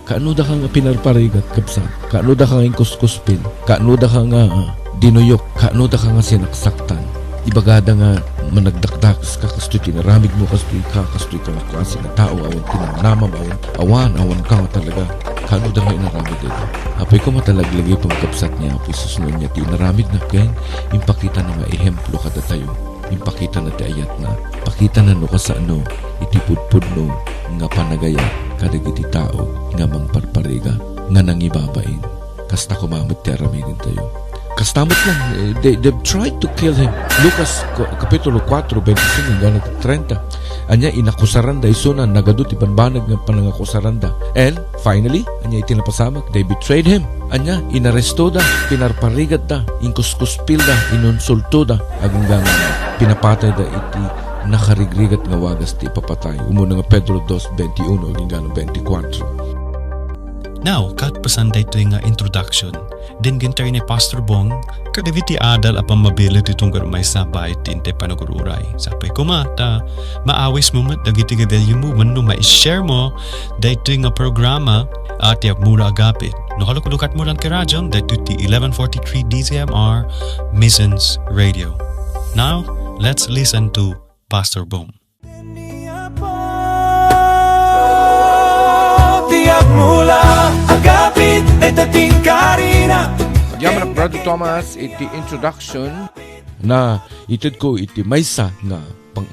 Kaano da ka nga pinarparigat kapsat, kaano da ka nga kuskuspil, kaano da ka nga dinuyok, kaano da ka nga sinaksaktan. Ibagada nga managdakdak ka kastoy tinaramig mo kastoy ka na klase na tao awan tinanamam awan ka nga talaga. Kaano da nga inaramid ito. Apoy ko matalaglagay itong kapsat niya, apoy susunod niya tinaramid na kain, impakita na nga ehemplo kada tayo. Impakita na ti ayat na, pakita na no ka sa ano, itipudpud no, nga panagaya, kadagiti tao, nga mangparpariga, nga nangibabain. Kasta kumamit ti aramidin tayo. Kastamot lang, they've tried to kill him. Lucas Kapitulo 4, 25 hanggang 30. Anya inakusaranda isuna nagadut ipanbanag ng panangakusaranda. And finally, anya itinapasamak, they betrayed him. Anya inaresto da, pinarparigat da, inkuskuspil da, inonsulto da, hanggang pinapatay da iti nakarigrigat nga wagas ti papatay. Umuna nga Pedro 2:21 hanggang 24. Now, kat pasanday ito yung introduction. Din gintay ni Pastor Bong, kadaviti adal apang mabilit itong garumay sabay tinte panagururay. Sapay kumata, maawis mo mat, dagiti gavelyo mo, mano ma-share mo, dahito yung programa at yung mura agapit. Nakalukulukat mo lang kiradyon, dahito ti 1143 DZMR Missions Radio. Now, let's listen to Pastor Bong. Tiyak mula agapit itating karina. Pagyaman ng Brother Thomas iti introduction na itid ko iti maysa nga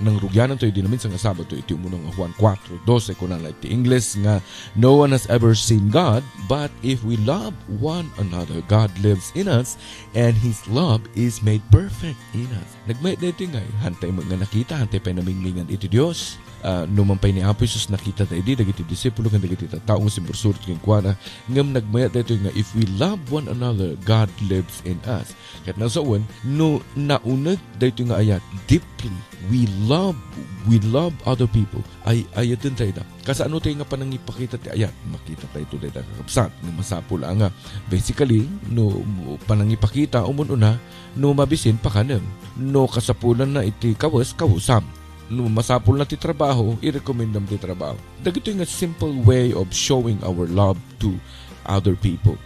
nang rugyanan to iti namin sa nga Sabado iti umunong Juan 4:12 ko na iti English nga no one has ever seen God, but if we love one another, God lives in us and His love is made perfect in us. Nagmayat na iti nga hantay mga nakita, hantay pa namingmingan iti Diyos. Numampay ni Apo Jesus nakita tayo di dagiti disipulo kan dagiti taong simbursur king kuana ngam nagmayat dito nga if we love one another, God lives in us. Ket nasawan no naunag dito nga ayat deeply we love other people ay ayatin tayo da. Kasi ano tayo nga panangipakita ti ayat makita tayo ito tayo kakapsat nga masapul nga basically no panangipakita umununa no mabisin pa kanem no kasapulan na iti kawusam no masapul na ti trabaho, i-recommendam ti trabaho. Dagito yung simple way of showing our love to other people.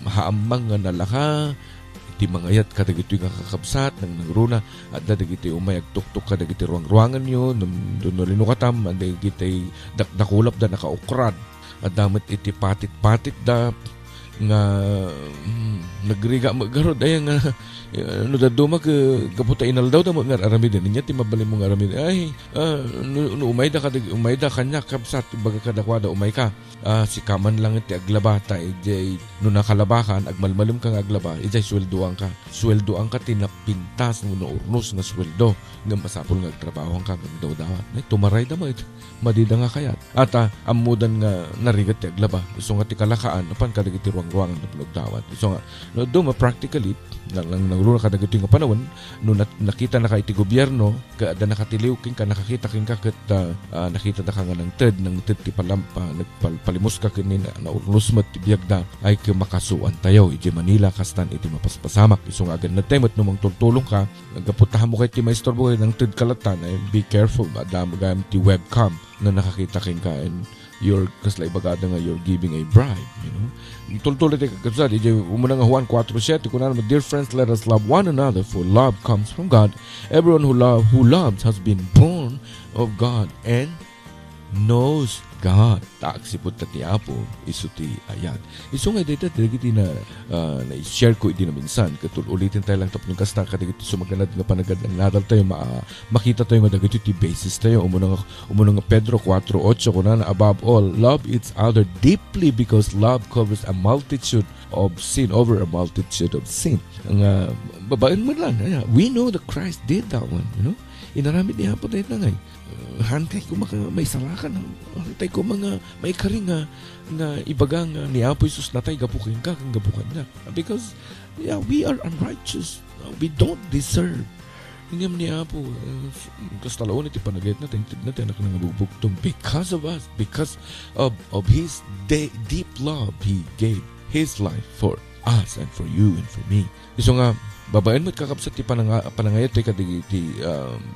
Haamang nga nalaka, iti mangayat kadagito yung kakapsat ng nangruna, at dagito yung umayag tuktok kadagito ruang-ruangan nyo, doon rinukatam, at dagito dakulap da nakaukrad, at damat iti patit-patit da, nga nagriga magarod ay nga no daduma ka gaputa inal daw nga aramid niya ti mabalin mo nga aramid ay no umayda kanya kapsat baga kadakwada umay ka si kaman lang iti aglabata ijay no nakalabakan agmalmalim ka nga aglaba ijay sweldoan ka tinapintas no urnos nga sweldo nga masapol nga trabaho ka daw ay tumaray da mo ito madida nga kayat at amudan nga narigat ti aglaba so nga ti kalakaan apan kadagiti ruang-ruangan na pinagdawat so nga no duma practically lang nagluna ka dagiti nga panahon no nakita na ka iti gobyerno kada nakatiliw king ka nakakita king ka ket nakita da ka nga ng ted ti palampa nagpalimos ka kin na urnosmet ti biagda ay ken makasuan tayo iti Manila kastan iti mapaspasamak so nga agad na temot no mangtultulong ka nagaputahan mo kay ti maestro mo ng ted kalatan ay be careful madam gam ti webcam na nakakita king ka and you're kaslay bagada nga you're giving a bribe, you know. Tultulit ay kakasad, umuna nga Juan 4:7, kung naman, dear friends, let us love one another, for love comes from God. Everyone who loves has been born of God and knows God. Taaksipot ta ti Apo, iso ti ayat. Iso nga dito, dagiti na share ko iti na minsan. Katul ulitin tayo lang tapos ng kasta, kadagiti sumaganad nga panagad ang nadal tayo, makita tayo nga dagiti ti basis tayo. Umunang nga Pedro 4:8, kuna na above all, love each other deeply because love covers a multitude of sin, over a multitude of sin. Ang babaen mo lang, we know that Christ did that one, you know. Inaramid niya po tayo na ngay. Hantay ko may salakan. Hantay ko mga may karing nga ibagang ni Apo Jesus na tayo gapukin ka kang gapukan na. Because we are unrighteous. We don't deserve. Hindi ni Apo kastalaon iti panagayat natin na kanangabubugtong because of us, because of His deep love, He gave His life for us and for you and for me. So nga babaen mo't kakabsat ti panangayat ti kadigiti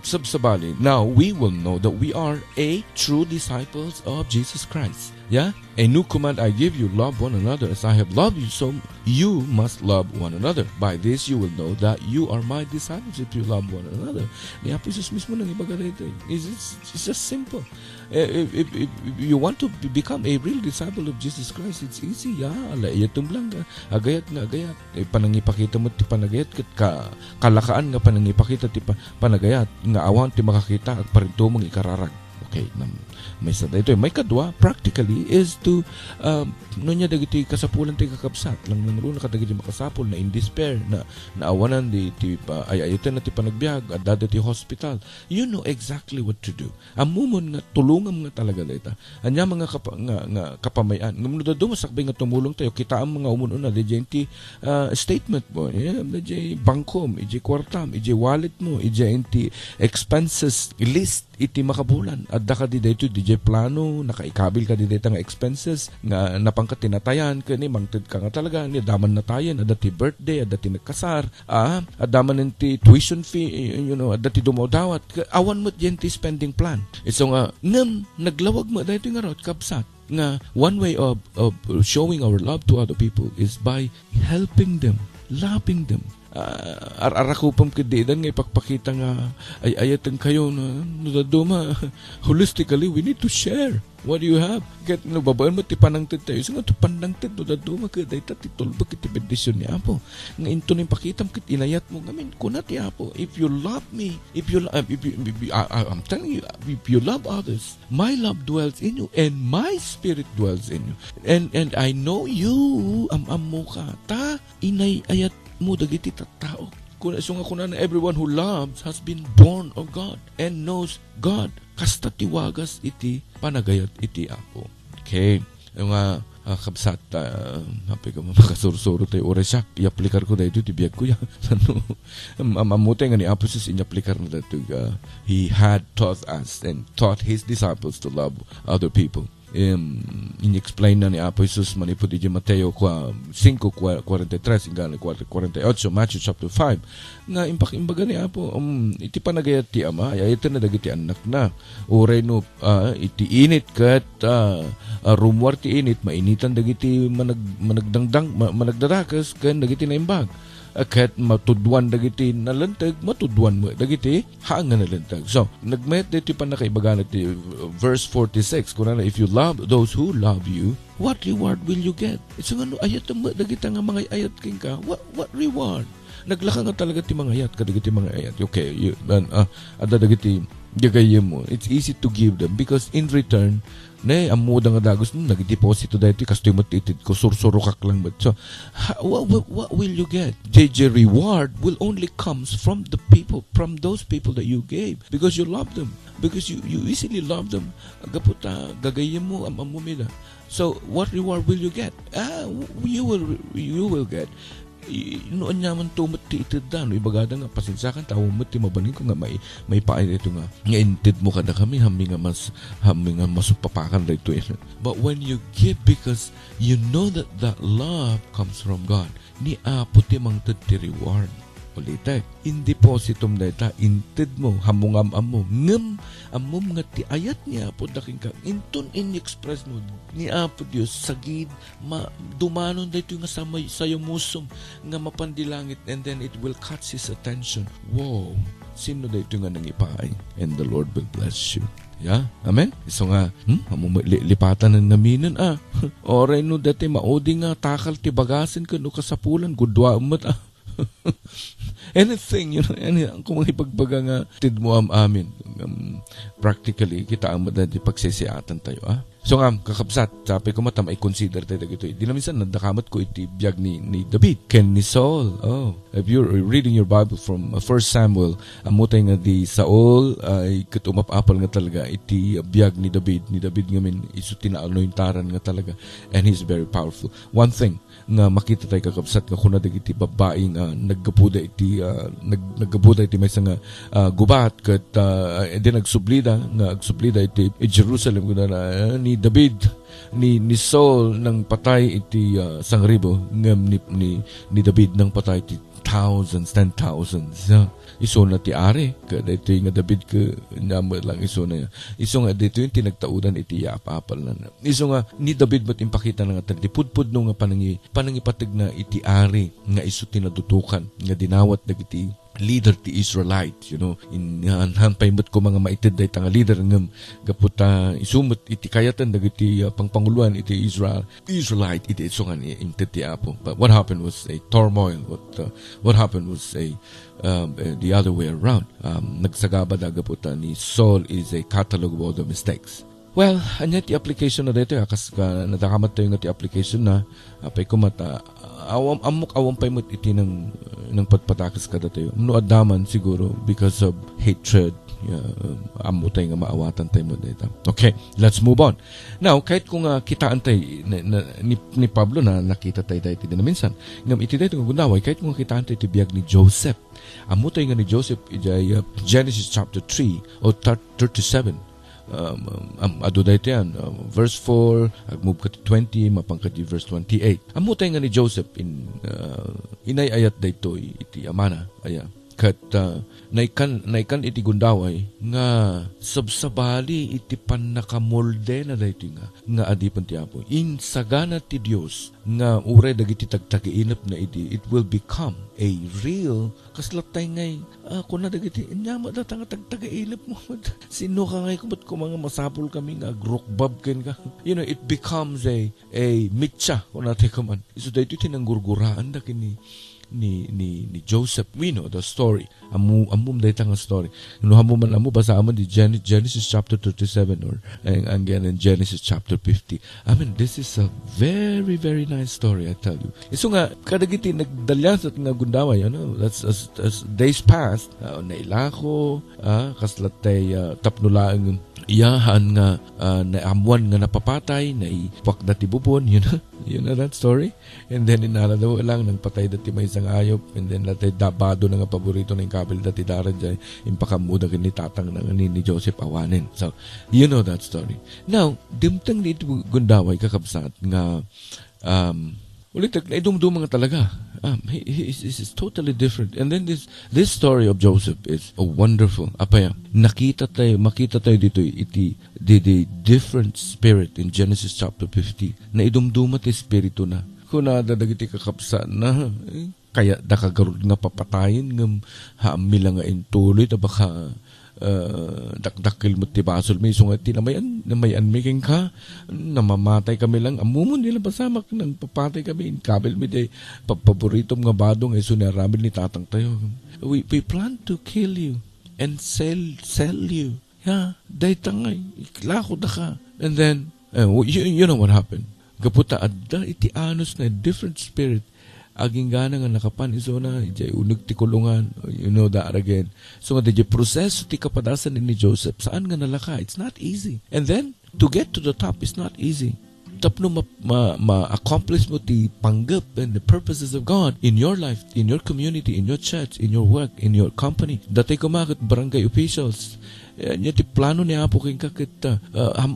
sabsabali. Now, we will know that we are a true disciples of Jesus Christ. Yeah? A new command I give you, love one another as I have loved you, so you must love one another. By this you will know that you are my disciples if you love one another. Ni Apo Jesus mismo nang ibaga rito. It's just simple. If you want to become a real disciple of Jesus Christ, it's easy. Alayatum lang ka. Agayat nga agayat. Panangipakita mo ti panagayat ka kalakaan nga panangipakita ti panagayat nga awan ti makakita at parinto mong ikararag. Okay, may sa ito. May kadwa, practically, is to, niya dagiti kasapulan ti kakabsat. Lang runa ka dagiti makasapul na in despair, na naawanan di ayayitan na ti panagbiag, at dada ti hospital. You know exactly what to do. Amumon nga, tulungan nga talaga dita. Anya mga kapamayan. Ngamunod do, masakbay nga tumulong tayo. Kita ang mga umununa, di ti statement mo, di bangkom, di kwartam, di wallet mo, di ti expenses list, iti makabulan. Adda ka di dito, di plano, nakaikabil ka di dito nga expenses, nga napangkatinatayan, kani mangtid ka nga talaga, ni daman na tayan, adda ti birthday, adda ti nagkasar, adaman ti tuition fee, adda ti dumawdawat, awan mo dyan ti spending plan. So nga, naglawag mo dito nga rot, kapsat, nga one way of showing our love to other people is by helping them, loving them. Arakupam kadidan nga ipagpakita nga ayatan kayo na nadaduma holistically we need to share what you have. Ket no babaan mo ti panangted tayo so nga to panangted nadaduma kaday ta titulbag iti bendisyon ni Apo nga into ning pakitam ket inayat mo ngamin kunat ti Apo if you love me I'm telling you if you love others my love dwells in you and my spirit dwells in you and I know you mo ka ta inay ayat mo dagiti tattao. So nga kuna na everyone who loves has been born of God and knows God. Kasta tiwagas iti panagayat iti Apo. Okay. Yung nga kabsat happy ka makasursuro tayo oras siya i-aplikar ko dahito tibiyag ko yan mamutay nga ni Apo sis in-aplikar na dito he had taught us and taught his disciples to love other people. In-explain na ni Apo Jesus manipod di Mateo 5:43 hinggang 48 Matthew chapter 5 nga imbaga ni Apo iti panagayat ti ama ayat na dagiti anak na oray no iti init kat rumwar ti init mainitan dagiti managdangdang managdarakas ken dagiti naimbag ket matudwan dagiti nalantag matudwan mo dagiti haangan nalantag. So nagmet diti panakaibagan ti verse 46 kunana if you love those who love you what reward will you get? So ngano ayat mo dagiti nga mga ayat king ka what reward? Naglaka nga talaga ti mga ayat kadagiti mga ayat. Okay, ada dagiti gagayem mo. It's easy to give them because in return amuda nga dagos nag-deposito dahito kastoy mo titid ko sursurukak lang ba so what will you get? The reward will only comes from the people, from those people that you gave because you love them, because you easily love them agaputa gagayem mo amumida. So what reward will you get? You will get noon nyaman tumot ti itid ibagada nga pasinsakan tawo mo ti mabaling ko nga may paay ito nga intid mo kada kami hami nga masupapakan dito but when you give because you know that love comes from God ni Apo ti mangted ti reward ulit in depositum data intid mo hamungam mo ngem amom nga ti ayat niya po daking ka inton in-express mo ni Apo Dios sagid dumanon dito nga sayo musom nga mapandilangit and then it will catch his attention. Wow, sino dito nga nangipaay and the Lord will bless you. Yeah, amen. So nga lipatan ng naminan oray no dati maudi nga takal ti bagasin ka no kasapulan gudwa umat anything, kung ipagbaga nga tid mo amin practically kita ang madadi pagsisiatan tayo so nga kakabsat sabi ko matam ay consider tayo dagito di na minsan nadakamat ko iti biyag ni David ken ni Saul. If you're reading your Bible from 1 Samuel amutay nga di Saul ay katumapapal nga talaga iti biyag ni David ngamin isu tinaanointaran nga talaga and he's very powerful. One thing nga makita tayo kakabsat nga kuna dagiti babae nga naggapuda iti may nga gubat ket edi nagsublida iti Jerusalem kuna ni David ni Saul nang patay iti sangribo ngem ni David nang patay iti thousands, 10,000s. Iso na ti are, kada ito nga David ka, nyama lang iso na. Iso nga dito yung tinagtaudan iti apapal na. Iso nga, ni David ba't impakita na nga tadi, pudpud no nga panangipatig na iti are, nga iso tinadutukan, nga dinawat na iti leader ti Israelite, in hanpay mo't ko mga maitid dahi tanga leader ngam gaputa isumot iti kayatan dagiti pangpanguluan iti Israelite iti isungan inted ti Apo. But what happened was a turmoil. What happened was the other way around. Nagsagaba da gaputa ni Saul is a catalog of all the mistakes. Well, anya ti application na dito, kas nadakamat tayo nga ti application na apay kumata amok pay mo iti ng patpatakas kada tayo. No adaman siguro because of hatred. Amo tayo nga maawatan tayo mo dito. Okay, let's move on. Now, kahit kung kitaan tayo ni Pablo na nakita tayo iti na minsan, ngam iti tayo nga gunaway, kahit kung kitaan tayo iti biyag ni Joseph. Amo tayo nga ni Joseph iti Genesis chapter 3 o 37. Ado dahito yan, verse 4, agmove ka 20, mapangkat di verse 28. Amutay nga ni Joseph inayayat dahito iti amana, kat naikan iti gundaway nga sabsabali iti panakamolde na dahito nga adipan ti Apo. Insagana ti Dios nga uray dagiti tagtagiinap na iti, it will become a real kaslatay ngay kuna dagiti nyama da tanga tagtagiinap mo. Sino ka ngay kumat ko mga masapol kami nga grokbab ken ka. It becomes a mitsa kuna te kaman. Isu dayto tinanggurguraan da kini ni Joseph. We know the story. Amum dayta nga story. No hamuman amu basa amon di Genesis chapter 37 or again in Genesis chapter 50. I mean, this is a very very nice story, I tell you. Isu nga kadagiti nagdalyas at nga gundaway, as days passed, nailako, kaslatay tapnulaang iyahan nga naamuan nga napapatay, naipak na tibubon, you know that story? And then inala daw lang, nang patay dati may isang ayop, and then natay dabado na nga paborito na yung kabil dati daran dyan, impakamuda ni tatang na ni Joseph awanin. So, you know that story. Now, dimtang dito gundaway kakabsat nga, ulit, naidumdum nga talaga. Is totally different. And then this story of Joseph is wonderful. Apaya, makita tayo dito iti the different spirit in Genesis chapter 50. Na idumduma ti spirito na. Kuna dadagiti kakapsa na kaya dakagarod nga papatayin ngam haamila nga intuloy ta baka dakdakil mo ti basol may sungat ti namayan making ka namamatay kami lang amumon nila pasamak nang papatay kami in kabel mi day paboritong nga badong ay sunaramin ni tatang tayo. We plan to kill you and sell you. Day tangay iklako da ka. And then you know what happened. Gaputa adda iti anos na different spirit aging gana nga nakapan iso na ijay unag ti kulungan, you know that again. So nga di proseso ti kapadasan ni Joseph saan nga nalaka, it's not easy. And then to get to the top is not easy. Tapno ma-accomplish mo ti panggap and the purposes of God in your life, in your community, in your church, in your work, in your company. Dati kumakit barangay officials, niya ti plano niya po kayong kakita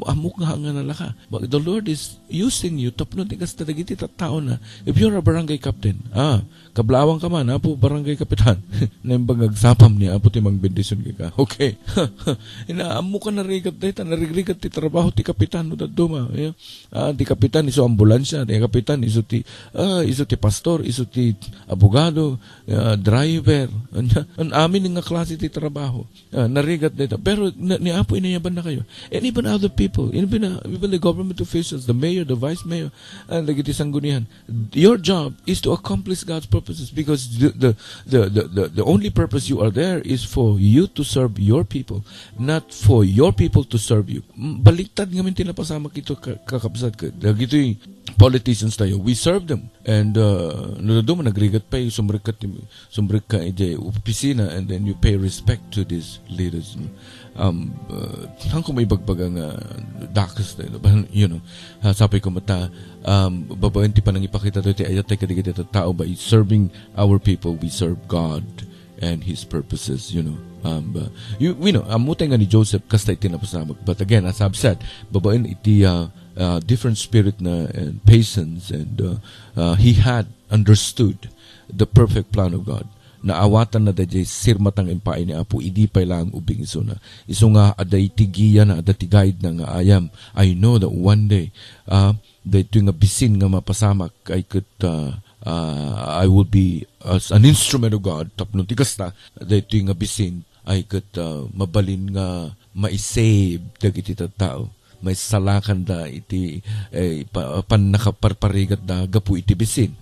hamuk nga nga nalaka. But the Lord is using you tapno ti kas tadagiti tao na if you're a barangay captain, kablawang ka man, po barangay kapitan na yung bagagsapam niya po ti mangbendisyon ka. Okay. Inaamu ka narigat dahita, narigrigat ti trabaho ti kapitan no daduma. Ti kapitan iso ambulansya, ti kapitan iso ti pastor, iso ti abogado, driver. Ang amin nga klase ti trabaho. Narigat dahita. Pero ni Apo inayaban na kayo. And even other people, even the government officials, the mayor, the vice mayor, and the sanggunian. Your job is to accomplish God's purposes because the only purpose you are there is for you to serve your people, not for your people to serve you. Baliktad ngamin tinapasama kito kakabsat ka. Dagito yung politicians tayo, we serve them. And doon nagrigat pa yung sumrik ka opisina and then you pay respect to these leaders. Hangko may bagbagang dakas tayo, you know, sabi ko mata babaen ti panang ipakita tayo ti ayat tayo kadigit tao by serving our people, we serve God and His purposes, you know. We know, amutay nga ni Joseph kastay tinapasamag. But again, as I've said, babaen iti different spirit na and patience and he had understood the perfect plan of God. Naawatan na dayjay sirmatang impay ni Apo, idi pay lang ubing iso na. Iso nga aday tigiya na, aday tigayid na nga ayam. I know that one day, dayto nga bisin nga mapasamak, I will be as an instrument of God, tapno tigas na, dayto nga bisin, ay mabalin nga maisave dagiti tao. May salakan da iti pan nakaparparigat da gapu iti bisin.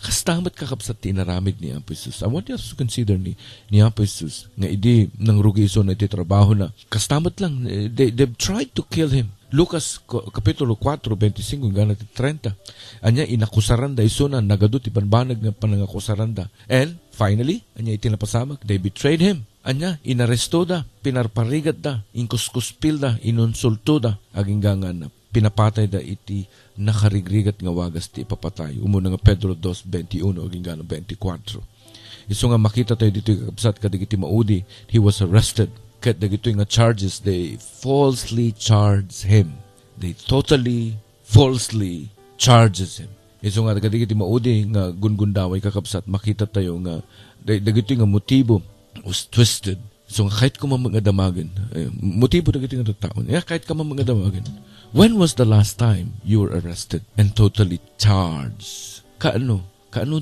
Kastamat kakapsat tinaramid ni Apo Jesus. I want you to consider ni Apo Jesus nga idi nang rugi iso na iti trabaho na. Kastamat lang. They've tried to kill him. Lucas Kapitulo 4, 25 hanggang 30. Anya inakusaran da iso na nagadot ibanbanag nga panangakusaran da. And finally, anya itinapasamak, they betrayed him. Anya, inaresto da, pinarparigat da, inkuskuspil da, inonsulto da, aging gangan na pinapatay da iti nakarigrigat nga wagas ti ipapatay. Umuna nga Pedro 2:21 aging ganang 24. Iso nga makita tayo dito kakabsat kadagiti maudi, he was arrested. Kat dagito nga charges, they falsely charged him. They totally, falsely charges him. Iso nga kadagiti maudi nga gungundaway kakabsat, makita tayo nga dagito nga motibo was twisted. So kahit ka mga damagan, motibo na kiting taon, kahit ka mga damagan, when was the last time you were arrested and totally charged? Kaano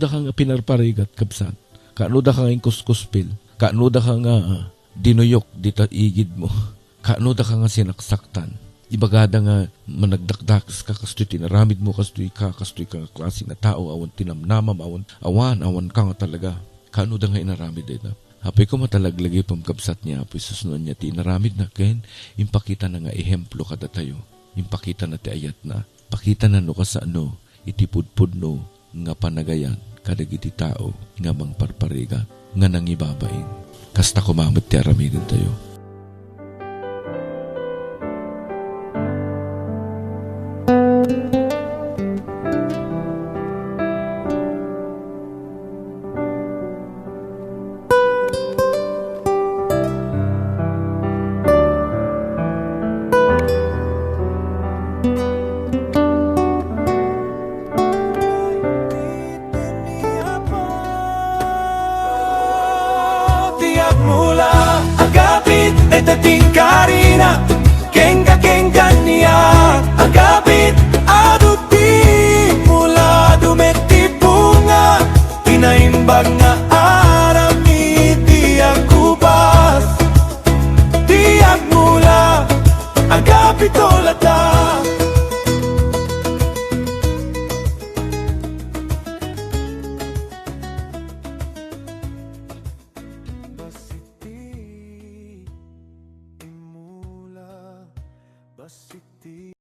da ka nga pinarparigat kapsat? Kaano da ka nga kuskuspil? Kaano da ka nga dinuyok dita igid mo? Kaano da ka nga sinaksaktan? Ibagada nga managdakdak ka kastoy tinaramid mo, kastoy ka klase nga tao, awan tinamnamam, awan ka nga talaga. Kaano da nga inaramid dito? Hapay ko matalaglagi pamkabsat niya, apoy susunan niya, tinaramid na ken, impakita na nga ehemplo kada tayo. Impakita na ti ayat na, pakita na no ka sa itipudpud no, nga panagayan, kadagiti tao, nga mangparpariga, nga nangibabain. Kasta kumamit ti aramidin tayo. Mula agapit etating karina Kenga niya agapit aduti mula dumeti bunga Tinaimbag nga arami tiyak kupas Tiyak mula agapit olata Basiti